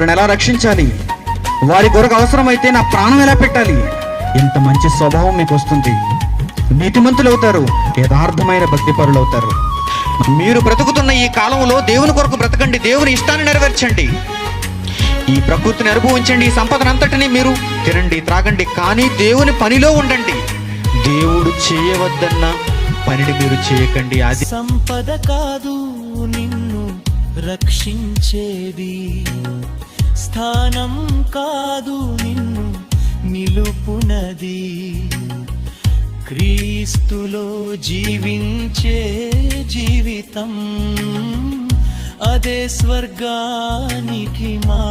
వారిని ఎలా రక్షించాలి, వారి కొరకు అవసరమైతే నా ప్రాణం ఎలా పెట్టాలి, ఇంత మంచి స్వభావం మీకు వస్తుంది. నీతిమంతులు అవుతారు, యథార్థమైన భక్తిపరులు అవుతారు. మీరు బ్రతుకుతున్న ఈ కాలంలో దేవుని కొరకు బ్రతకండి, దేవుని ఇష్టాన్ని నెరవేర్చండి, ఈ ప్రకృతిని అనుభవించండి, ఈ సంపదనంతటిని మీరు తినండి, త్రాగండి, కానీ దేవుని పనిలో ఉండండి. దేవుడు చేయవద్దన్న పనిని మీరు చేయకండి. అది సంపద కాదు నిన్ను రక్షించేది, స్థానం కాదు నిన్ను నిలుపునది, క్రీస్తులో జీవించే జీవితం అదే స్వర్గానికి మా